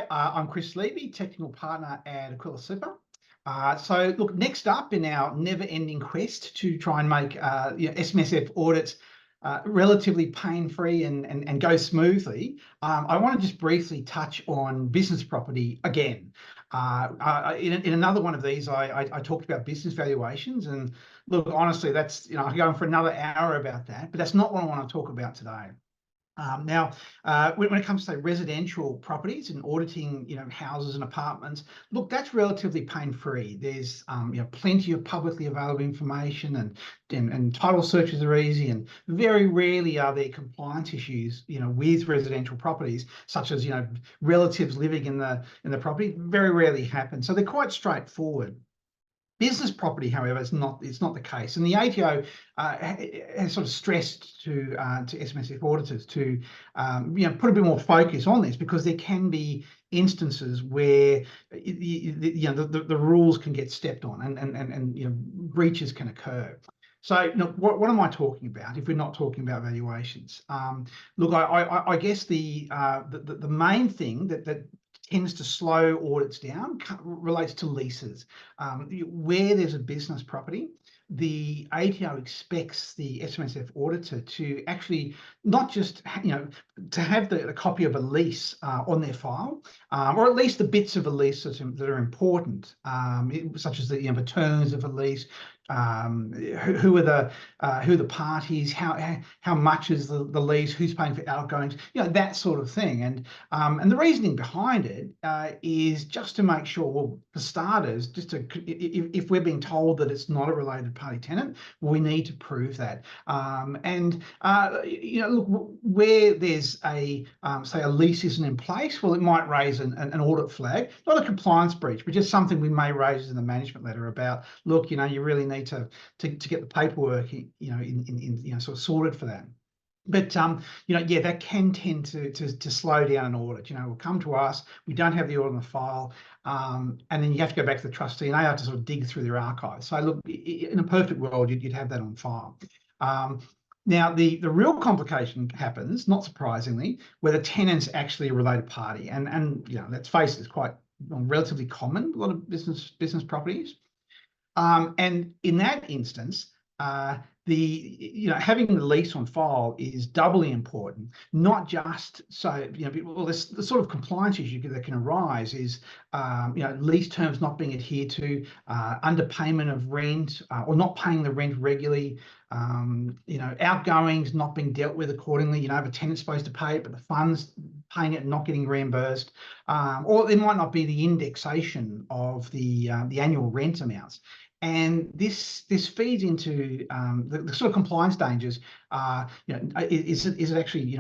I'm Chris Levy, Technical Partner at Aquila Super. So look, next up in our never-ending quest to try and make SMSF audits relatively pain-free and go smoothly, I want to just briefly touch on business property again. In another one of these, I talked about business valuations, and look, honestly, that's, I could go on for another hour about that, but that's not what I want to talk about today. Now, when it comes to say, residential properties and auditing, houses and apartments, look, that's relatively pain-free. There's plenty of publicly available information, and title searches are easy, and very rarely are there compliance issues, with residential properties, such as relatives living in the property. Very rarely happen, so they're quite straightforward. Business property, however, it's not the case, and the ATO has sort of stressed to SMSF auditors to put a bit more focus on this, because there can be instances where the rules can get stepped on, and breaches can occur. So what am I talking about if we're not talking about valuations? Look, I guess the main thing that tends to slow audits down relates to leases. Where there's a business property, the ATO expects the SMSF auditor to actually not just to have the copy of a lease on their file, or at least the bits of a lease that are important, such as the terms of a lease, who are the parties, how much is the lease, who's paying for outgoings, that sort of thing. And the reasoning behind it is just to make sure, well, for starters, if we're being told that it's not a related party tenant, we need to prove that. Look, where there's say a lease isn't in place, well, it might raise an audit flag, not a compliance breach, but just something we may raise in the management letter about, look, you really need to get the paperwork, sort of sorted for that. But that can tend to slow down an audit. Will come to us, we don't have the audit on the file, and then you have to go back to the trustee, and they have to sort of dig through their archives. So look, in a perfect world, you'd have that on file. Now, the real complication happens, not surprisingly, where the tenant's actually a related party, and let's face it, it's quite relatively common, a lot of business properties. And in that instance, having the lease on file is doubly important, not just so, there's the sort of compliance issue that can arise is, lease terms not being adhered to, underpayment of rent, or not paying the rent regularly, outgoings not being dealt with accordingly. If a tenant's supposed to pay it, but the fund's paying it and not getting reimbursed, or there might not be the indexation of the annual rent amounts. And this feeds into the sort of compliance dangers. Is it actually,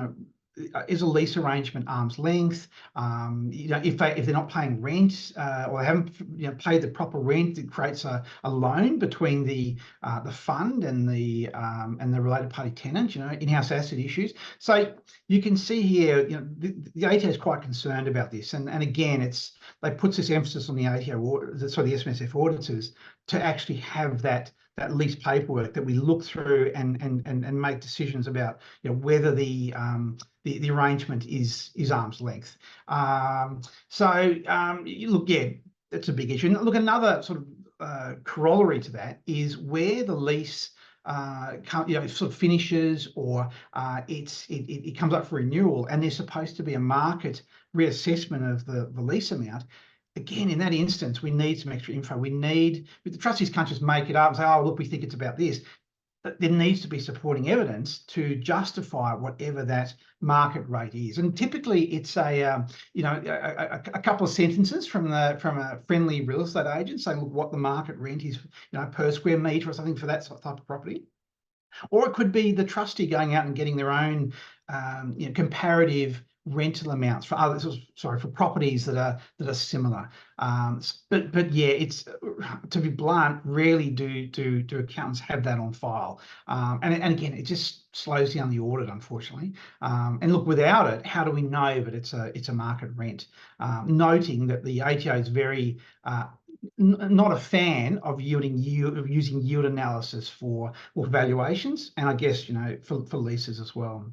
is a lease arrangement arm's length? If they're not paying rent, or they haven't paid the proper rent, it creates a loan between the fund and the related party tenant. In-house asset issues. So you can see here, the ATO is quite concerned about this, and again, they puts this emphasis on the ATO, the SMSF auditors, to actually have that lease paperwork that we look through and make decisions about whether the arrangement is arm's length. Look, yeah, that's a big issue. And look, another sort of corollary to that is where the lease sort of finishes, or it comes up for renewal, and there's supposed to be a market reassessment of the lease amount. Again, in that instance, we need some extra info. The trustees can't just make it up and say, oh, look, we think it's about this. But there needs to be supporting evidence to justify whatever that market rate is. And typically it's a couple of sentences from a friendly real estate agent saying, look, what the market rent is, per square metre or something for that type of property. Or it could be the trustee going out and getting their own comparative rental amounts for for properties that are similar. But yeah, it's, to be blunt, rarely do accountants have that on file. And again, it just slows down the audit, unfortunately. And look, without it, how do we know that it's a market rent? Noting that the ATO is very not a fan of using yield analysis for valuations, and I guess for leases as well.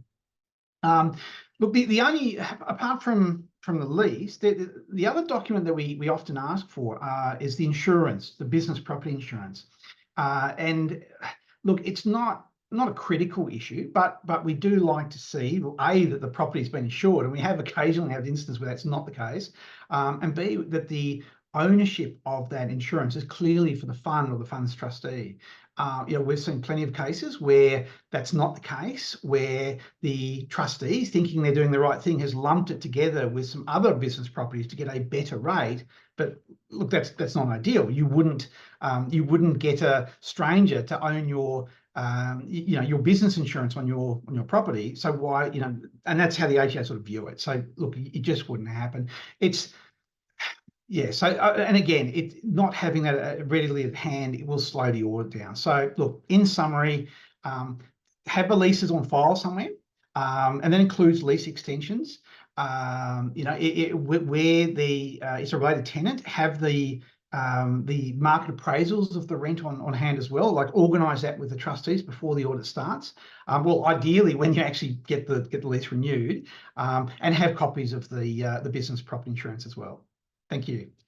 Look, the only, apart from from the lease, the other document that we often ask for is the insurance, the business property insurance. And look, it's not a critical issue, but we do like to see, A, that the property's been insured, and we have occasionally had instances where that's not the case, and B, that the ownership of that insurance is clearly for the fund or the fund's trustee. We've seen plenty of cases where that's not the case, where the trustee, thinking they're doing the right thing, has lumped it together with some other business properties to get a better rate. But look, that's not ideal. You wouldn't get a stranger to own your your business insurance on your property. So why, and that's how the ATO sort of view it. So look, it just wouldn't happen. So and again, it's not having that readily at hand, it will slow the audit down. So look, in summary, have the leases on file somewhere, and that includes lease extensions. Where it's a related tenant, have the market appraisals of the rent on hand as well. Like, organise that with the trustees before the audit starts. Well, ideally when you actually get the lease renewed, and have copies of the business property insurance as well. Thank you.